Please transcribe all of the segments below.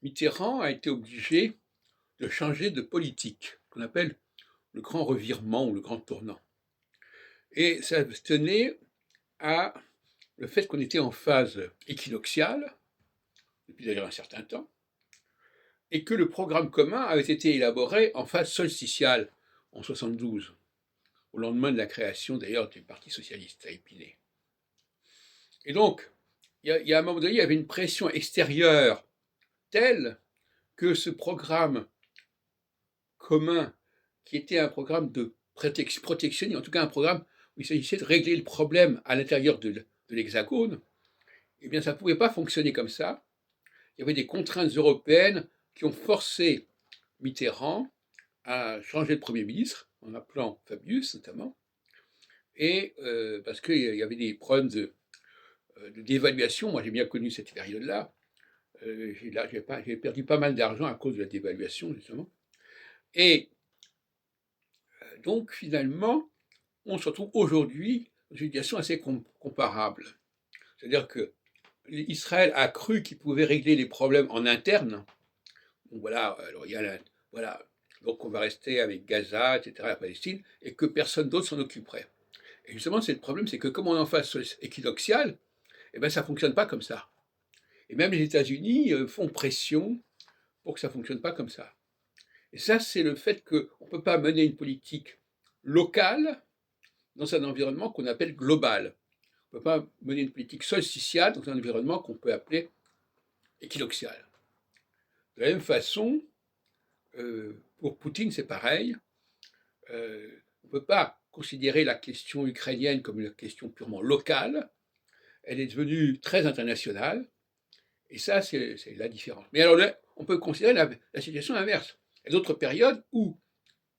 Mitterrand a été obligé de changer de politique, qu'on appelle le grand revirement ou le grand tournant. Et ça tenait à le fait qu'on était en phase équinoxiale, depuis d'ailleurs un certain temps, et que le programme commun avait été élaboré en phase solsticiale en 72, au lendemain de la création d'ailleurs du Parti socialiste à Épinay. Et donc, il y a un moment donné, il y avait une pression extérieure telle que ce programme commun, qui était un programme de protection, en tout cas un programme où il s'agissait de régler le problème à l'intérieur de l'Hexagone, eh bien ça ne pouvait pas fonctionner comme ça. Il y avait des contraintes européennes qui ont forcé Mitterrand à changer de Premier ministre, en appelant Fabius notamment, et parce qu'il y avait des problèmes d'évaluation. Moi j'ai bien connu cette période-là. J'ai perdu pas mal d'argent à cause de la dévaluation, justement. Et donc, finalement, on se retrouve aujourd'hui dans une situation assez comparable. C'est-à-dire que Israël a cru qu'il pouvait régler les problèmes en interne. Donc voilà, alors voilà, donc on va rester avec Gaza, etc., la Palestine, et que personne d'autre s'en occuperait. Et justement, c'est le problème, c'est que comme on est en phase équinoxiale, eh ben, ça ne fonctionne pas comme ça. Et même les États-Unis font pression pour que ça ne fonctionne pas comme ça. Et ça, c'est le fait qu'on ne peut pas mener une politique locale dans un environnement qu'on appelle global. On ne peut pas mener une politique solsticiale dans un environnement qu'on peut appeler équinoxial. De la même façon, pour Poutine, c'est pareil. On ne peut pas considérer la question ukrainienne comme une question purement locale. Elle est devenue très internationale. Et ça, c'est la différence. Mais alors, là, on peut considérer la situation inverse. Il y a d'autres périodes où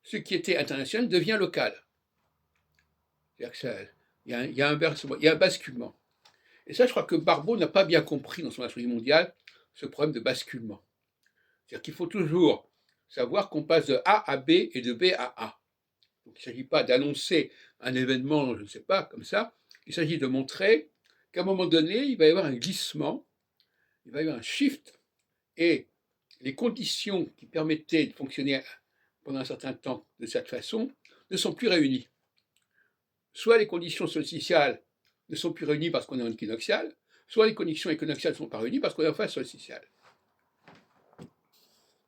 ce qui était international devient local. C'est-à-dire qu'il y a un basculement. Et ça, je crois que Barbeau n'a pas bien compris dans son astronomie mondiale ce problème de basculement. C'est-à-dire qu'il faut toujours savoir qu'on passe de A à B et de B à A. Donc il ne s'agit pas d'annoncer un événement, je ne sais pas, comme ça. Il s'agit de montrer qu'à un moment donné, il va y avoir un glissement, il va y avoir un shift, et les conditions qui permettaient de fonctionner pendant un certain temps de cette façon ne sont plus réunies. Soit les conditions solsticiales ne sont plus réunies parce qu'on est en équinoxial, soit les conditions équinoxiales ne sont pas réunies parce qu'on est en phase solsticiale.